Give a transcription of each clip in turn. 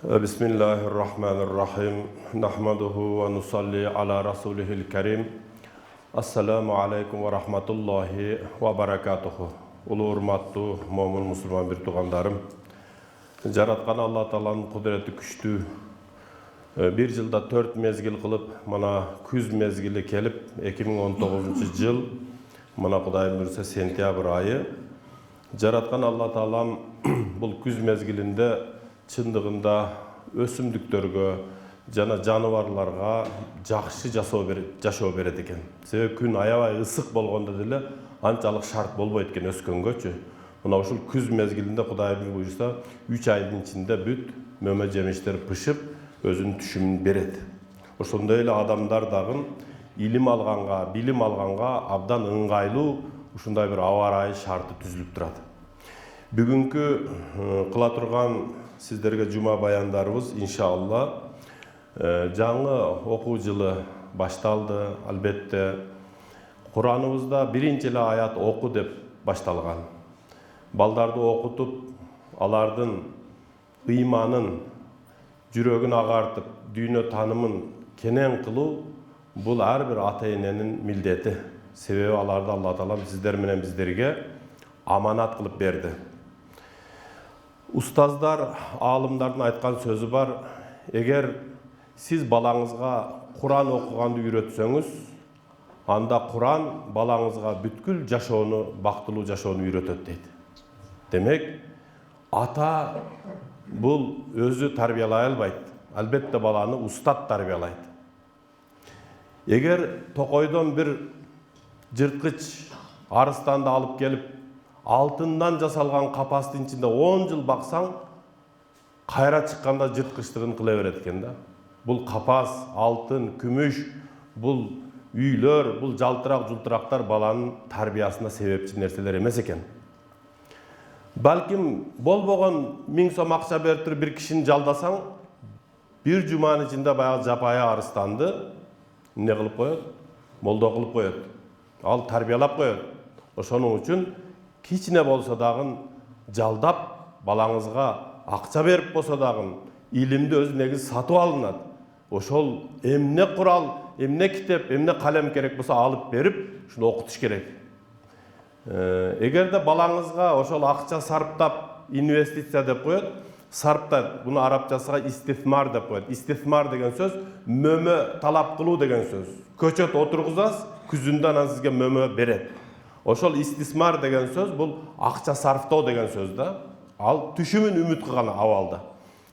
Bismillahirrahmanirrahim. Nahmaduhu ve nusalli ala rasulihil kerim. Assalamu alaikum ve rahmatullahi ve barakatuhu. Ulu urmattu mo'min musulman bir tuğandarım. Jaratkan Allah Ta'alanın kudreti güçtü. Bir yılda 4 mezgil kılıp, mana küz mezgili kelip, 2019 yıl, mana Kudayım bürse sentyabr ayı. Jaratkan Allah Ta'alan bu küz mezgilinde çındığında ösümdüklerge, jana janavarlarga jakşı jaşоо berет экен. Себеби күн аябай ысык болгондо деле анчалык шарт болбойт экен өскөнгөчү. Мына ушул күз мезгилинде Кудайдын буйруса 3 айдын ичинде бүт мөмө жемиштер пышып, өзүнүн түшүмүн берет. Ошондой эле адамдар дагы илим алганга, билим алганга абдан ыңгайлуу ушундай бир аба ырайы шарты түзүлүп турат. Бүгүнкү кыла турган сиздерге жума баяндарыбыз иншалла жаңы окуу жылы башталды. Албетте Кураныбызда биринчи эле аят оку деп башталган. Балдарды окутуп, алардын ыйманын, жүрөгүн агартып, дүйнө таанымын кенен кылуу бул ар бир ата эненин милдети. Себеби аларды Алла Таала сиздер менен бизерге аманат кылып берди. Устаздар, алымдардын айткан сөзү бар. Эгер сиз балаңызга Куран окуганды үйрөтсөңүз, анда Куран балаңызга бүткүл жашоону, бактылуу жашоону үйрөтөт дейт. Демек, ата бул өзү тарбиялай албайт. Албетте баланы устат тарбиялайт. Эгер токойдон бир жырткыч арыстанды алып келип, алтындан жасалган капастын ичинде 10 жыл баксаң, кайра чыкканда жырткычтыгын кыла берет экен да. Бул капас, алтын, күмүш, бул үйлөр, бул жалтырак жултурактар баланын тарбиясына себепчи нерселер эмес экен. Балким болбогон 1000 сом акча берип туруп бир кишини жалдасаң, бир жуманын ичинде баягы жапайы арыстанды эмне кылып коет? Молдо кылып коет. Ал тарбиялап коет. Ошонун үчүн кичине болсо дагы жалдап, балаңызга акча берип болсо дагы илимди өз негизи сатып алынат. Ошол эмне курал, эмне китеп, эмне калем керек болсо алып берип, ушуну окутуш керек. Эгерде балаңызга ошол акча сарптап, инвестиция деп коет, сарптап, буну арабчасыга истифмар деп коет. Истифмар деген сөз мөмө талап кылуу деген сөз. Көчөт отургузасыз, күзүндө анан сизге мөмө берет. Ошол истисмар деген сөз бул акча сарптоо деген сөз да. Ал түшүмүн үмүт кылган абалда.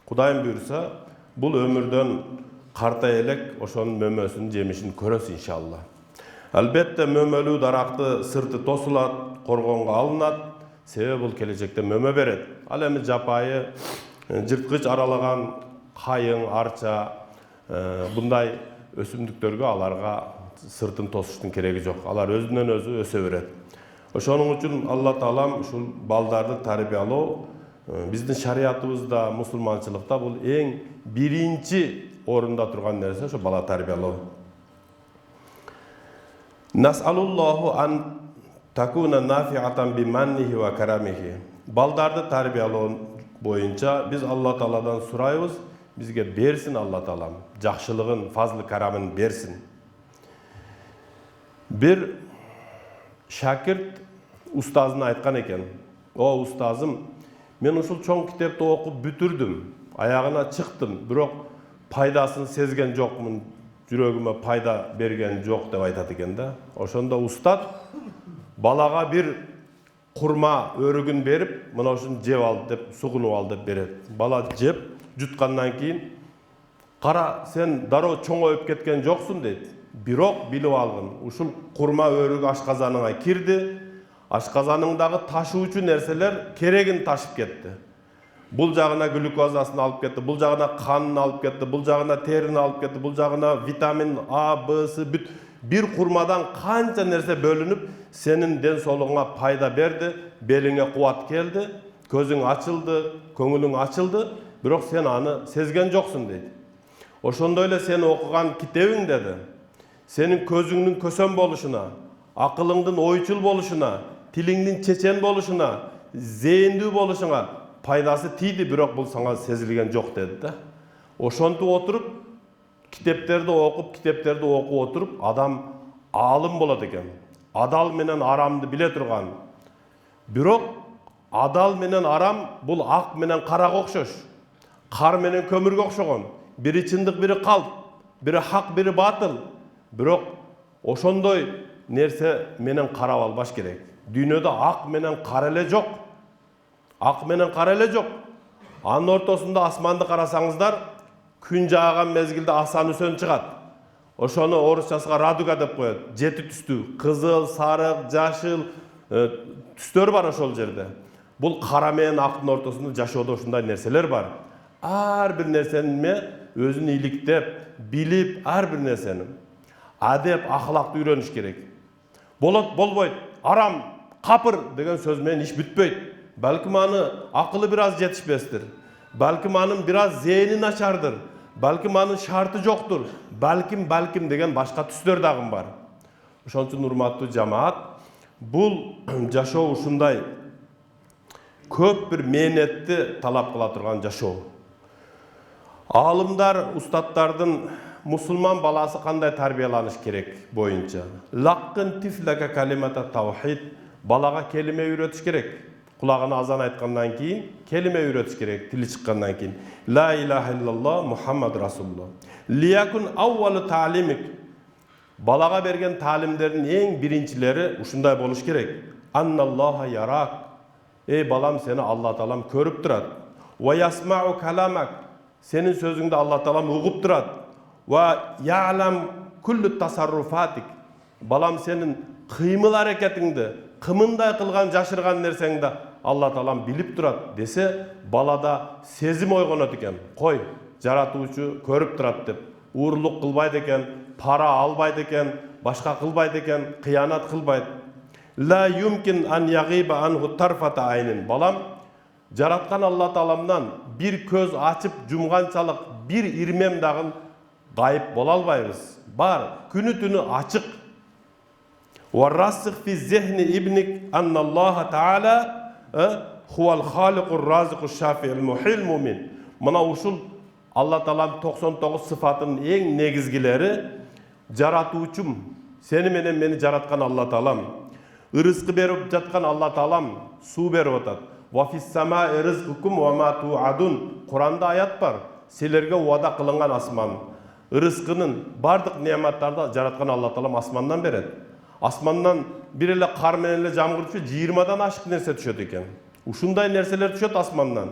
Кудайым буйруса, бул өмүрдөн картай элек ошонун мөмөсүнүн жемишин көрөсүз иншалла. Албетте мөмөлүү даракты сырты тосулат, коргонго алынат. Себеби бул келечекте мөмө берет. Ал эми жапайы жырткыч аралаган кайың, арча, bunday өсүмдүктөргө аларга сыртын тосуштун кереги жок. Алар өзүнөн өзү өсө берет. Ошонун үчүн Алла Таалам ушул балдарды тарбиялоо биздин шариятыбызда, мусулманчылыкта бул эң биринчи орунда турган нерсе ошо бала тарбиялоо. Нас'алуллаху ан такуна нафиатан биманнихи ва карамихи. Балдарды тарбиялоо боюнча биз Алла Тааладан сурайбыз, бизге берсин Алла Таалам, жакшылыгын, фазлы карамын берсин. Bir şakirт устазына айткан экен. О устазым, мен ушул чоң китепти окуп бүтүрдүм, аягына чыктым, бирок пайдасын сезген жокмун, жүрөгүмө пайда берген жок деп айтат экен да. Ошондо устат балага бир курма өрүгүн берип, мына ушуну жеп ал деп, сугунуп ал деп берет. Бала жеп, жуткандан кийин, кара сен дароо чоңоюп кеткен жоксуң дейт. Бирок билип алгын, ушул курма өрүк ашказаныңа кирди, ашказаныңдагы ташуучу нерселер керегин ташып кетти. Бул жагына глюкозасын алып кетти, бул жагына канын алып кетти, бул жагына терини алып кетти, бул жагына витамин А, Б, С, бүт бир курмадан канча нерсе бөлүнүп, сенин ден соолугуңа пайда берди, белиңе кубат келди, көзүң ачылды, көңүлүң ачылды, бирок сен аны сезген жоксуң дейт. Ошондой эле сен окуган китебиң деди. Senin közüңнүн көсөн болушуна, акылыңдын ойчул болушуна, тилиңдин чечен болушуна, зээндүү болушуңа пайдасы тиди, бирок бул сага сезилген жок деди да. Ошонтип отуруп, китептерди окуп отуруп, адам алым болот экен. Адал менен арамды биле турган. Бирок адал менен арам бул ак менен карага окшош. Кар менен көмүргө окшогон. Бири чындык, бири калп, бири хак, бири батыл. Бирок ошондой нерсе менен карап албаш керек. Дүйнөдө ак менен кара эле жок. Ак менен кара эле жок. Анын ортосунда асманды карасаңыздар, күн жааган мезгилде асан үсөн чыгат. Ошону орусчасыга радуга деп коет. Жети түстүү, кызыл, сарык, жашыл түстөр бар ошол жерде. Бул кара менен актын ортосунда жашоодо ушундай нерселер бар. Ар бир нерсени өзүн иликтеп, билип, ар бир нерсени адеп, ахлакты үйрөнүш керек. Болбойт. Арам, капыр деген сөз менен иш бүтпөйт. Балким аны акылы бир аз жетишпестир. Балким анын бир аз зээни начардыр. Балким анын шарты жоктур. Балким деген башка түстөр дагы бар. Ошон үчүн урматтуу жамаат, бул жашоо ушундай көп бир мээнетти талап кыла турган жашоо. Алымдар, устаттардын мусулман баласы кандай тарбияланыш керек боюнча. Лаккын тифлака калимата таухид, балага келиме үйрөтүш керек. Кулагына азан айткандан кийин келиме үйрөтүш керек, тили чыккандан кийин. Ла илаха иллаллах Мухаммад расулуллах. Лиякун аввалу таалимик. Балага берген таалимдердин эң биринчилери ушундай болуш керек. Анналлаха ярак. Эй балам, сени Алла таалам көрүп турат. Ва ясмау каламак. Сенин сөзүңдү Алла таалам угуп турат. Ва я'лам куллу тасарруфатик. Балам, сенин кыймыл аракетиңди, кымындай кылган, жашырган нерсеңди Алла таалам билип турат десе, балада сезим ойгонот экен. Кой, жаратуучу көрүп турат деп. Уурлук кылбайт экен, пара албайт экен, башка кылбайт экен, кыянат кылбайт. Ла юмкин ан ягиба анху тарфата айнин. Балам, жараткан Алла тааламдан бир көз ачып жумганчалык бир ирмем дагы гайып бола албайбыз. Бар, күнү түнү ачык. Варрасих фи зехни ибник анналлаха таала хуал халикур разикуш шафиил мухил мумин. Мына ушул Алла таалам 99 сыфатынын эң негизгилери жаратуучум, сени менен мени жараткан Алла таалам. Ырызкы берип жаткан Алла таалам суу берип атат. Ва фис самаи ризкукум ва ма туадун. Куранда аят бар. Силерге уада кылынган асман. Ырызкынын бардык неаматтарды жараткан Алла таалам асмандан берет. Асмандан бир эле кар менен эле жамгыр түшөт, 20-дан ашык нерсе түшөт экен. Ушундай нерселер түшөт асмандан.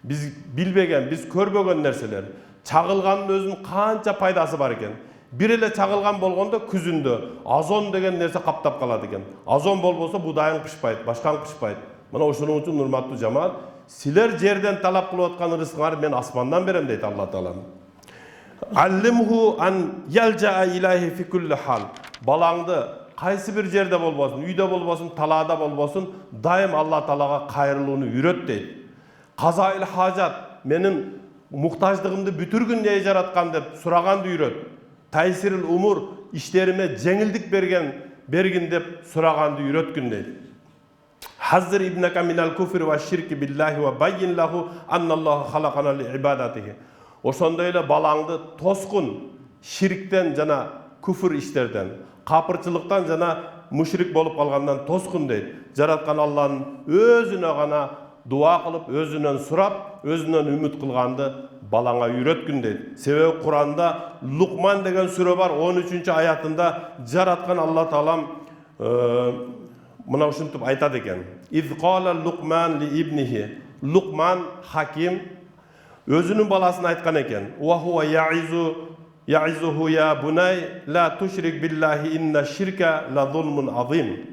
Биз билбеген, биз көрбөгөн нерселер. Чагылганын өзүнүн канча пайдасы бар экен. Бир эле чагылган болгондо күзүндө озон деген нерсе каптап калат экен. Озон болбосо будайың пышпайт, башкаң пышпайт. Мына ошону үчүн урматтуу жамаат, силер жерден талап кылып аткан рызкыңарды мен асмандан берем дейт Алла таалам. Аллимху ан ялжа илайхи фи кулли хал. Балаңды кайсы бир жерде болбосун, үйдө болбосун, талаада болбосун, дайым Алла таалага кайрылууну үйрөт дейт. Казаил хажат, менин муктаждыгымды бүтүргүн дей жараткан деп сураганды үйрөт. Тайсирил умур, иштериме жеңилдик бергин деп сураганды үйрөткүн дейт. Hazır ibnaka minal kufri ve şirki billahi ve bayyin lahu annallahu halakana li ibadatihi. Ошондой эле балаңды тоскун ширктен жана күфүр иштерден, капырчылыктан жана мушрик болуп калгандан тоскун дейт. Жараткан Алланын өзүнө гана дуа кылып, өзүнөн сурап, өзүнөн үмүт кылганды балаңа үйрөткүн дейт. Себеби Куранда Лукман деген сүрө бар, 13-аятында жараткан Алла таалам мына ушинтип айтат экен. Из кала Лукман ли ибнихи. Лукман хаким өзүнүн баласына айткан экен. Ва хуа яизуху я бунай ла тушрик биллахи инна ширка ла зулмун азим.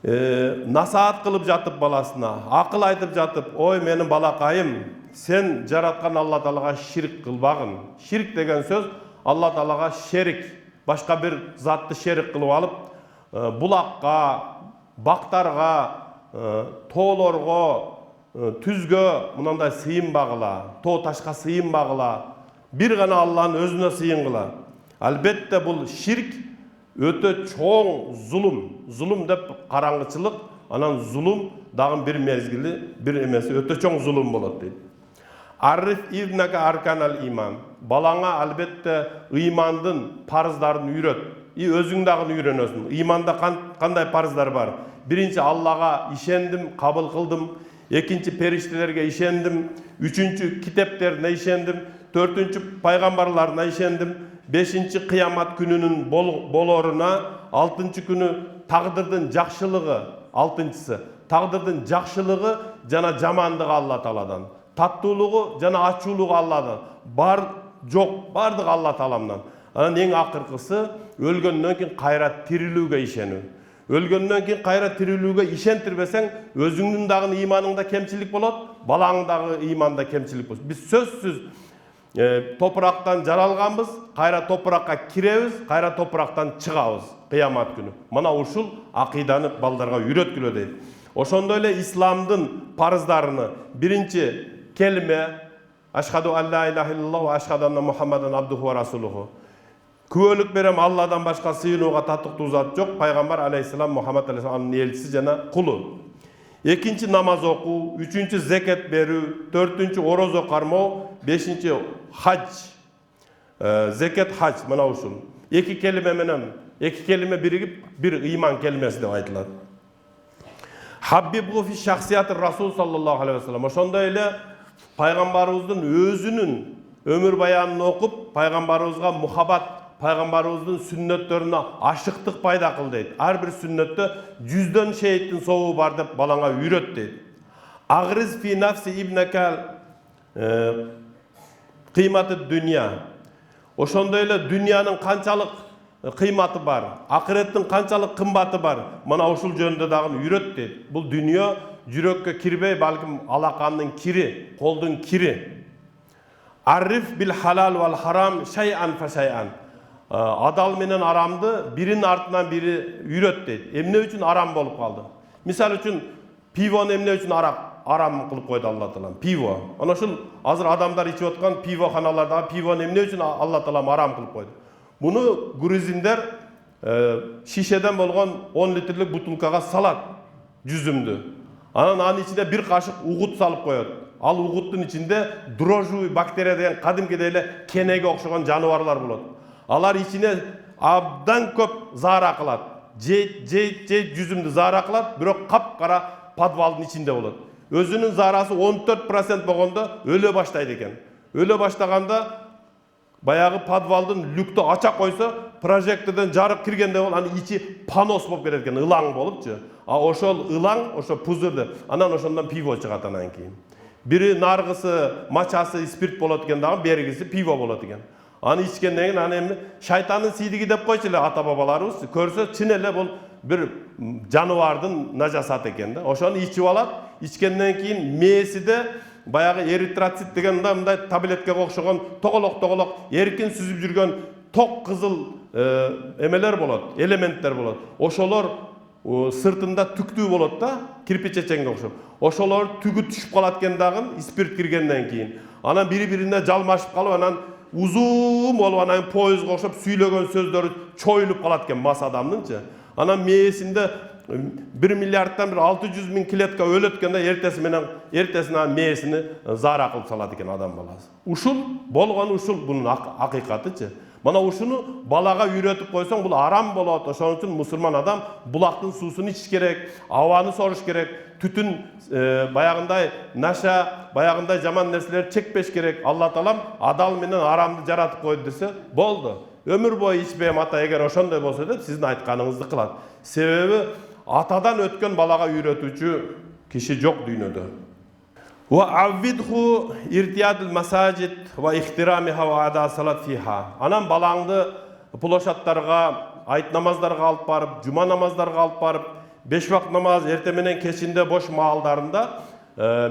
Насаат кылып жатып баласына, акыл айтып жатып, ой менин балакайым, сен жараткан Алла таалага ширк кылбагын. Ширк деген сөз Алла таалага шерик, башка бир затты шерик кылып алып, булакка, бактарга, тоолорго, түзгө мындай сыйынбагыла, тоо ташка сыйынбагыла, бир гана Алланын өзүнө сыйынгыла. Албетте бул ширк өтө чоң зулум деп караңгычылык Anan zulum dagın bir mezgili, bir emesi öte çoğun zulum bolot deydi. Arif ibnaka arkanal iman. Balanga albatta iymandın parzlarını үйröt. Özüň dagı үйrönösün. İmanda kanday parzlar bar? Birinci Allah'a işendim, kabul kıldım. Ekinci periştelerge işendim. Üçüncü kitaplarına işendim. Dördüncü paygambarlarına işendim. Beşinci kıyamet gününün boloruna. Altıncı günü taqdirdin jakşılığı. Altıncısı taqdirdin jakşılığı jana jamandygy Allah Taaladan. Tattuluğu jana açuluğu Allah'dan. Bardık Allah Taalamdan. Anan eň akırkısı ölgönden keyin kayra tirilүүge işenүү. Ölgönden keyin kayra tirilүүge işentirbeseň özüňdün dagı imanыңda kemçilik bolot, balaňdagy imanda kemçilik bolot. Biz sözsüz topraktan jaralganbız, kayra toprakka kirebiz, kayra topraktan çygabız kıyamat günü. Mana uşul akidany baldarga үйrötkülö deydi. Oşondo ele İslamdın parzlarını birinci kelime Aşhadu an la ilahe illallah ve aşhadu enne Muhammeden abduhu ve rasuluhu. Küölük berem Allah'dan başka sığınууga tatыктуу zat yok. Peygamber aleyhisselam Muhammed aleyhisselam'ın elçisi jana kulu. Ekinci namaz oku, üçüncü zekat berүү, dördüncü oroz okarmao, beşinci hac. Zekat hac mana uşul. Eki kelime menen, eki kelime birigip bir iman kelimesi dep aytılат. Habbibu fi şahsiyati Rasul sallallahu aleyhi ve sellem. Oşonda ele Peygamberimizdin özünün ömür bayanını okup Peygamberimizga muhabbat, Peygamberimizin sünnetlerine aşıklık payda kıl deydi. Her bir sünnette 100'den şehittin soğuğu var deyip balana үйröt deydi. Agriz fi nafsi ibnekal kıymatı dünya. Oşonda ele dünyanın kançalık kıymatı var, ahirettin kançalık kımbatı var. Mana oşul jönde dagı үйröt deydi. Bul dünya jürökke kirbey, balkim alakanın kiri, koldun kiri. Arif bil halal vel haram şey'an fa şey'an. Adal menen aramdı birinin artından biri үйröt deydi. Emne üçün aram bolup kaldı. Misal üçün pivon emne üçün aram kılıp koydu Allah Taala. Pivo. Ana şul hazır adamlar içip otkan pivo kanalarda pivon emne üçün Allah Taala aram kılıp koydu. Bunu gruzinler şişeden bolgan 10 litrelik butulkaga salat yüzümdü. Anın içinde bir kaşık uğut salıp koyuyor. Al uğuttun içinde drojuy bakteriya degen kadimkideyle kenege okşagan janawarlar bolot. Alar içine abdan köp zara kılat. Jeyt yüzümdü zara kılat, birok kapkara padvaldın içinde bolot. Özünün zarası 14% bolganda öle başlaydı eken. Öle başlaganda bayağı padvaldın lüktü açak koysa projektörden jarıp kirgende bol, hani içi panos bolup ketкен, ılaң bolupçu. Oşol ılaң, oşo puzurdu. Anan oşondan pivo çıgat anan keyin. Biri nargısı, maçası spirt bolot eken dagı, bergisi pivo bolot eken. Anı içkenden keyin hani emni şaytanın sidigi dep koyçular ata babalarыбыз. Körse çin ele bol bir janawardın najasat eken de. Oşonu içip alat. İçkenden keyin mesi de bayağı eritrosit degen mындай tabletke okşagan tokolok erkin süzüp жүргөн tok kızıl emeler bolot, elementler bolot. Oşolor sırtında tüktүү bolot da, kirpiçeçenge okşop. Oşolor tügü düşüp kalat eken dagın spirt kirgenden keyin. Anan biri-birine jalmaşıp kalıp anan uzun bolup anan poyuzga okşop süйлөгөн sözdөрü çoyulup kalat eken mas adamdınçı. Anan meyesinde 1 milyarddan bir 600 bin kiletka öletkende ertesine meyesini zara kılıp salat eken adam balası. Uşul bolgan uşul bunun hakikatıçı. Mana uşunu balaga үйrötüp koysan bul aram bolot. Oşon üçün musulman adam bulaktın susunu içiş gerek, avanı soruş gerek, tütün bayağınday naşa, bayağınday jaman nerseler çekpeş gerek. Allah Taalam adal menen aramды jaratıp koydu dese boldu. Ömür boyu içpeyem ata eger oşondoy bolsa dep sizin aytkanыңызды kılat. Sebebi atadan ötken balaga үйrötүүчү kişi jok dünyada. Ve avvidhu irtiyadul masajid ve ihtiramiha ve ada salat fiha. Anam balаңды ploşatlarga, ayt namazlarga alıp barıp, cuma namazlarga alıp barıp, 5 vakt namaz erte menen kechinde boş maaldarında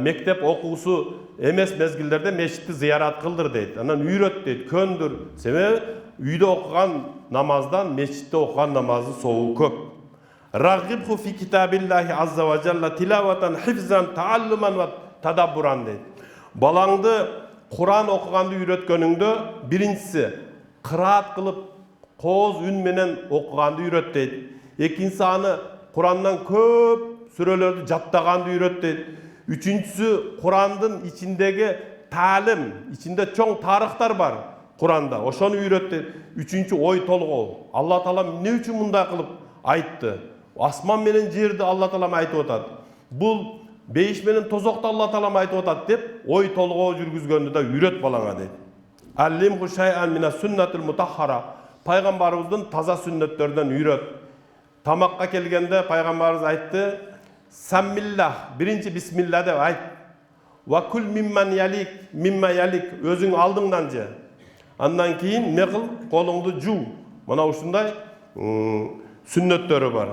mektep okusu emes mezgillerde meşitти ziyarat kıldır deydi. Anan үйröt deydi, köndür. Sebebi uyda okugan namazdan meşitte okugan namazı soğuğu köp. Raghibhu fi kitabillahi azza ve celle tilavatan hifzan taalluman ve tadabburan deydi. Balаңды Kur'an okuganды үйrötkönüңdө birincisi kıraat kılıp koz ün menen okuganды үйröt deydi. Ekinci anı Kur'andan köp sürelerde jattagandı үйröttü. Üçüncüsü Kur'an'ın içindeki talim, içinde çok tarihler var Kur'an'da. Oşonu үйröttü. Üçüncü oy tolgoo. Allah Taala ne üçün munda kılıp aytты? Asman menen жерди Allah Taala aytып атат. Бул бейиш менен тозокто Allah Taala aytып атат деп ой толгоо жүргүзгөндү да үйрөт балаңа дейт. Аллимху шай'ан мина сүннатил мутаххара. Пайгамбарыбыздын таза сүннөттөрдөн үйрөт. Тамакка келгенде пайгамбарыбыз айтты: "Саммиллах", биринчи бисмилла деп айт. "Ва кул мимман ялик", мимма ялик, өзүң алдыңдан же. Андан кийин не кыл? Колуңду жуу. Мына ушундай сүннөттөрү бар.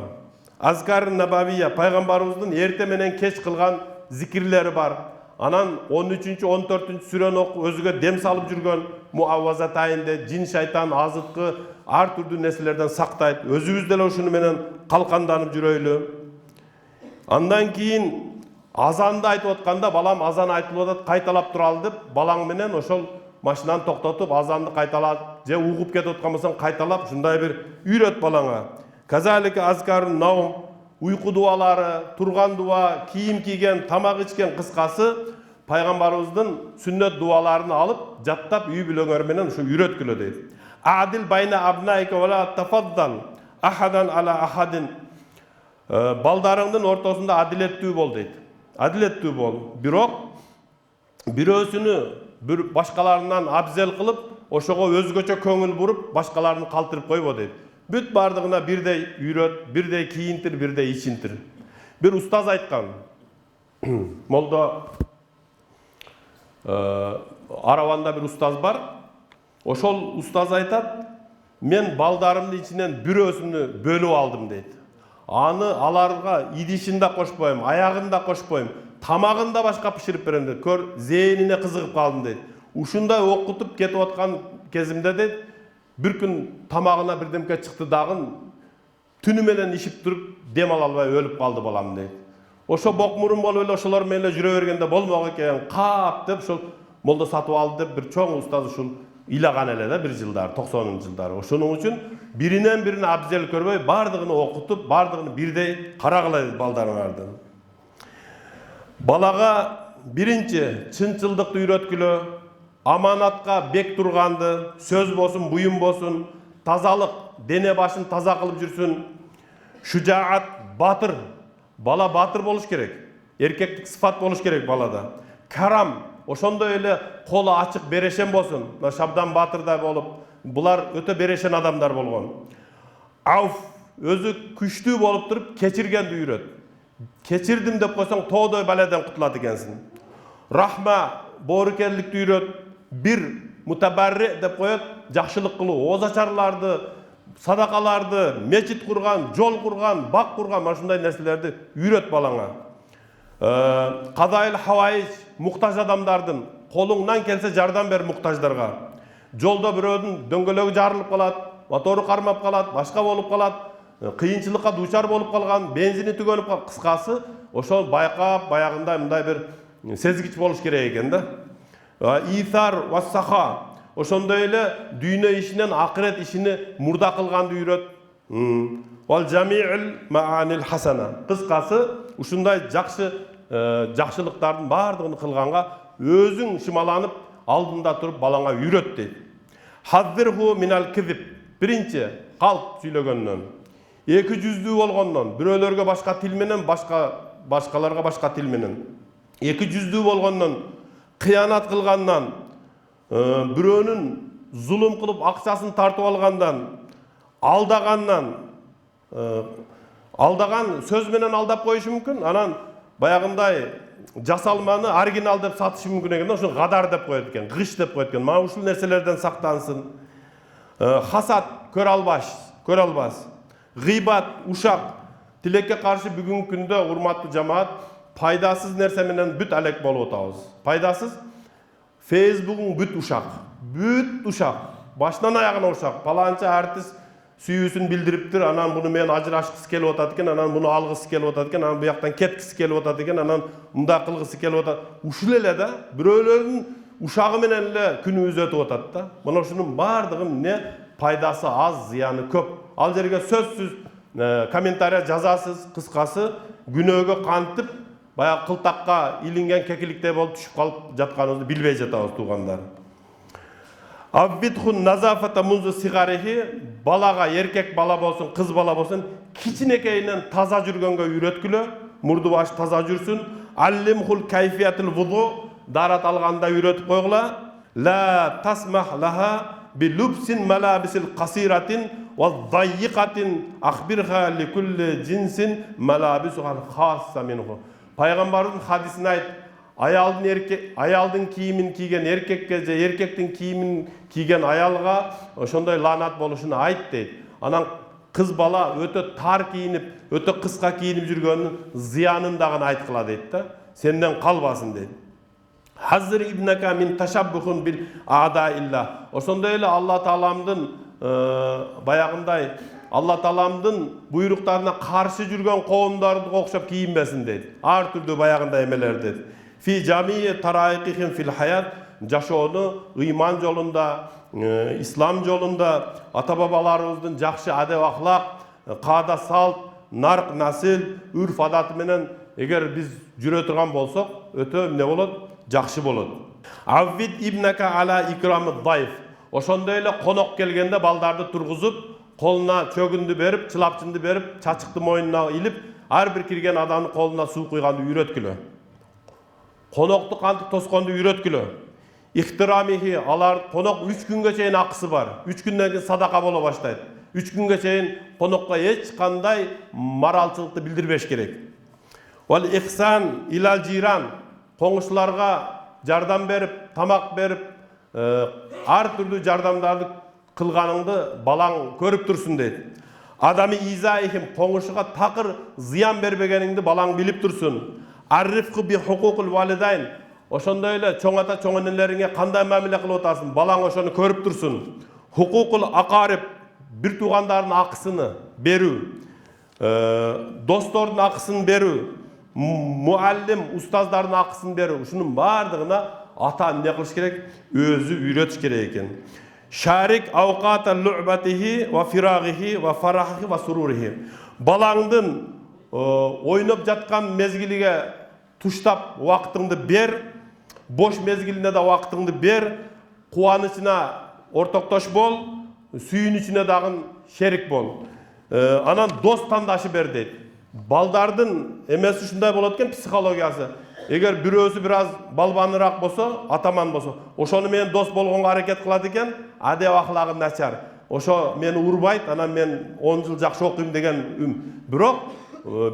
Азкар набавия, пайгамбарыбыздын эрте менен кеч кылган зикирлери бар. Анан 13-14 сүрөнү окуп өзүгө дем салып жүргөн муаввазатайнде жин шайтан азыткы ар түрдүү нерселерден сактайт. Өзүбүз деле ушуну менен калканданып жүрөйлү. Андан кийин азанды айтып атканда балам азан айтылып атат, кайталап туралы деп балаң менен ошол машинаны токтотуп азанды кайталап же угуп кетип аткан болсоң кайталап ушундай бир үйрөт балаңа. Казалика азкарун наум, uyku duaları, turgan dua, kiyim kiygen, tamak içken kıskası Peygamberimizden sünnet dualarını alıp jattap üy bilöngörmenen şu үйrötkülö deydi. Adil bayna abnaike ve la tafaddal ahadan ala ahadin. Baldarыңдын ортосунда адилеттүү бол дейт. Адилеттүү бол. Бирок бирөөсүнү bir башкаларынан абзел кылып, ошого өзгөчө көңүл буруп, башкаларын калтырып койбо дейт. Бүт бардығына бірдей үйрөт, бірдей кийинтир, бірдей ичинтир. Bir ustaz aytқан, молда Араванда bir ustaz бар, ошол ustaz айтат, мен балдарымды ичинен бирөөсүнү бөлүп алдым дейт. Аны аларга идишин да кошпойм, аягын да кошпойм, тамагын да башка пиширип берем дейт. Көр, зээнине кызыгып калдым дейт. Ушундай окутуп кетип аткан кезимде дейт, bir gün tamağına bir demke çıktı dağın, tünü menen işip durup dem alabay ölüp kaldı balam deydi. Oşo bokmurun bol öyle oşolar menle jüre bergende bolmog eken, kap dep şol molda satıp aldı dep bir çoğun ustazı şol ilagan ele de bir жылдар, 90-cı жылдары. Oşonun üçün birinen birine abzel körбөй, bardığını okutup, bardığını birdey karagılay baldarlardı. Balaga birinci çınçıldıkты үйrötkülö, amanatqa bek turgandı, söz bolsun, buyum bolsun, tazalık, dene başın taza kılıp жүрсүн. Şujaat, batır. Bala batır boluş gerek. Erkeklik sıfat boluş gerek balada. Karam, oşonda öyle kolu açık bereşen bolsun. Şabdan batırda bolup, bular öte bereşen adamlar bolgon. Auf, özü күчтүү bolup durup keçirgendi үйröt. Keçirdim dep koysan toğdoy baladan kutuladı ekensin. Rahma, borukerlikti үйröt. Bir mutabarri dep koyat, жақшылык кылуу, озачарларды, садакаларды, мечит курган, жол курган, бак курган, машундай нерселерди үйрөт балаңа. Кадайыл хавайич, муктаж адамдардын, колуңдан келсе жардам бер муктаждарга. Жолдо бирөөдүн дөңгөлөгү жарылып калат, мотору кармап калат, башка болуп калат, кыйынчылыкка дуучар болуп калган, бензини түгөнүп калган, кыскасы, ошол байкап, баягындай мындай бир сезгич болуш керек экен да. İthar ve saha. Oşonda öyle dünya işinden ahiret işini murda kılgandı үйröt. Wal jami'il ma'anil hasana. Kıskası uşunday жақшылыктардын бардыгын kılganga özüň şımalanıp aldında turup balanga үйröt deydi. Hazzirhu minal kizib. Birinci kalp süylөгөндөн. Eki yüzdүү bolgondon, biröөлөрgө başka til menen, başkalarga başka til menen. Eki yüzdүү bolgondon, kıyanat kılgandan, biröөнүн zulum kılıp akçaсын tartıp algandan, aldagan söz menen aldap koyuшу мүмкүн. Anan bayagындай жасалманы оригинал деп сатышы мүмкүн экен. Ошону гадар деп коет экен, гыш деп коет экен. Мана ушул нерселерден сактансın. Hasat, kör albas. Gıybat, uşak. Tiлекке каршы бүгүнкү күндө урматтуу жамаат, пайдасыз нерсе менен бүт алек болуп атабыз. Пайдасыз Facebook'un бүт uşak. Başынан ayağına uşak. Palanca artist sүйүүсүн билдириптир, анан буну мен ажырашкысы келип атат экен, анан буну алгысы келип атат экен, анан буяктан кеткиси келип атат экен, анан мындай кылгысы келип атат. Ушул эле да, бирөөлөрдүн ушагы менен эле күнүбүз өтүп атат да. Мына ушунун бардыгын не пайдасы аз, зыяны көп. Ал жерге сөзсүз комментарий жазасыз, кыскасы günöөгө kantıp bayağı kıltakka ilingen kekilikte bolup düşüp kalıp jatkаныбызды bilbey жатабыз туугандар. Avvithun nazafata munzu sigarihi, balaga erkek bala bolsun, kız bala bolsun, kiçinekeyinен taza жүргөнгө үйrötkülö, murdu başı taza жүрsün. Allimhul kayfiyatul wudu, darat alganda үйrötüp koygula. La tasmah laha bi lubsin malabisil qasiratin ve dayyiqatin akhbirha li kulli cinsin malabisuhal khassa minhu. Peygamberin hadisine ait, ayaldın kiyimin kiygen erkekке же erkektin kiyimin kiygen ayalga ошондой lanat boluşunu ait deydi. Anan kız bala öte tar kiyinip, öte kıska kiyinip жүрgөнүн ziyanın dağın aytkıla deydi da. Senden kalbasın deydi. Hazır ibnaka min taşabbuhun bil a'da illah. Ошондой эле Allah Taalamdын bayagınday Allah Taalamdын buyruklarına karşı жүрgөн koğumdарды okşap kiyinmesin deydi. Ar türlü bayagınday emeler deydi. Fi camiye taraiqihim fil hayat, jaşoonu iman jolunda, İslam jolunda ata babalarımыздın jakşı adep ahlak, qada salt, nark nasil, ürf adatı menen eğer biz jüre turgan bolsok, öte ne bolot? Jakşı bolot. Avvid ibnaka ala ikramı dayf. Oşondoy ele konok kelgende baldardı turguzup, koluna çögündü berip, çılapçındı berip, çaçıktı moyununa ilip, har bir kirgen adamın koluna su kuygandı үйrötkülö. Konoktu kantıp toskondu үйrötkülö. İhtiramihi alar konok 3 günge çeyin akısı var. 3 günden keyin sadaka bola başlaydı. 3 günge çeyin konokka hiç kanday maralçılıkты bildirbeş gerek. Wal ihsan ilal jiran, koңuşlarga jardam berip, tamak berip, har türlü jardamdарды kılganыңды balaң körüp tursun deydi. Adami izaihim, koңuşuga takır ziyan berbegeningdi balaң bilip tursun. Arrifqı bi hukukul validayn. Oşondoy ele çoң ata çoң eneleriňe kanday mamile kılıp otarsın, balaң oşonu körüp tursun. Hukukul aqarib, bir tuğandarın akısını berүү, dostordun akısını berүү, muallim, ustazdardın akısını berүү. Şunun bardığına ata ne kılış gerek? Özü үйrötüş gerek eken. Şarik avqata lu'batihi ve firagihi ve farahihi ve sururihi. Balaňdın oynap jatkan mezgilige tuştap wagtyňdy ber, boş mezgiline de wagtyňdy ber, kuwanычına ortakdaş bol, sүйünüçüne dagın şerik bol. Anan dost tandaşı ber deydi. Baldardın emesi şunday bolat eken psikologiyası. Eğer birөөsü biraz balbanırak bolsa, ataman bolsa, oşonu men dost bolgonga hareket kılады eken, adep ahlagı načar. Oşo meni urbayt, anan men 10 yıl jakşı okuyum degen Birok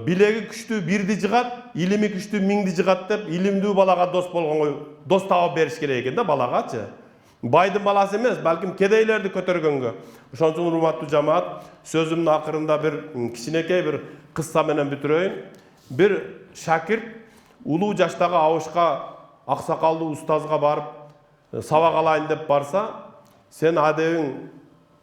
bilegi күчтүү birdi jıgat, ilimi күчtүү mingdi jıgat dep, ilimdүү balaga dost bolgongo dost taap beriş gerek eken da balagaçı. Baydın balası emes, balkim kedeylerdi kötörgөнгө. Ошон үчүн урматтуу жамаат, sözümün akırında bir kiçinekey bir kıssa menen бүтүrөйүn. Bir şakirt улуу жаштагы абышка аксакалдуу устазга барып, сабак алайын деп барса, sen adebиң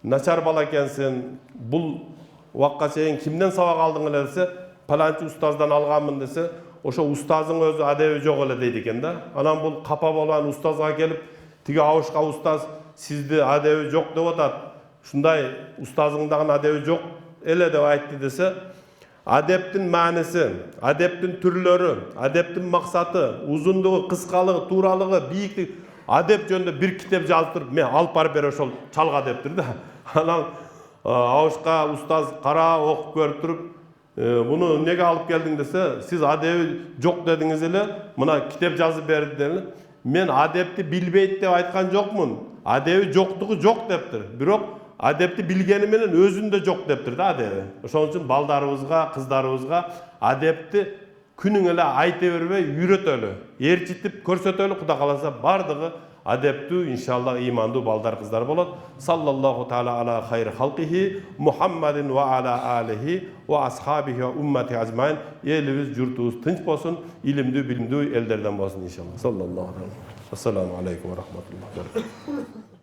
начар бала экенсиң, бул уакка чейин kimden сабак алдың эле десе, паланчы устаздан алганмын десе, ошо устаздын өзү адеби жок эле дейт экен да. Анан бул капа болган устазга келип, тиги абышка устаз сизди адеби жок деп атат. Шундай устазыңдагы адеби жок эле деп айтты десе, adeptin manisi, adeptin türlörü, adeptin maksatı, uzunluğu, kıskalığı, tuğralığı, biyikliği, adep jönündө bir kitap жаздырып, men alып barıp bere ошол çalga adeptir da. Anan Ağuşka ustaz kara okup görüp durup, bunu nege alıp geldin dese, siz adebi jok dediniz ele, mına kitap жазып berdi dedi. Men adepti bilbeyt dep aytkan jokmun. Adebi joktuğu jok deptir. Birok adepti bilgeni menen özünde jok deptir da adebi. Ошон үчүн baldarыбызга, kızlarыбызga adepti күнүң эле айта бербей үйрөтөлү, ээрчитип көрсөтөлү, Кудай кааласа бардыгы adeptүү, inşallah imandуу balдар kızlar bolot. Sallallahu taala ala hayr halqihi Muhammedin ve ala alihi ve ashabihi ve ummeti azmain. Elimiz, yurtubuz tınç bolsun, ilimdүү, bilimdүү ellerden bolsun inşallah. Sallallahu aleyhi ve sellem. Esselamu aleyküm ve rahmetullahi ve berekatuhu.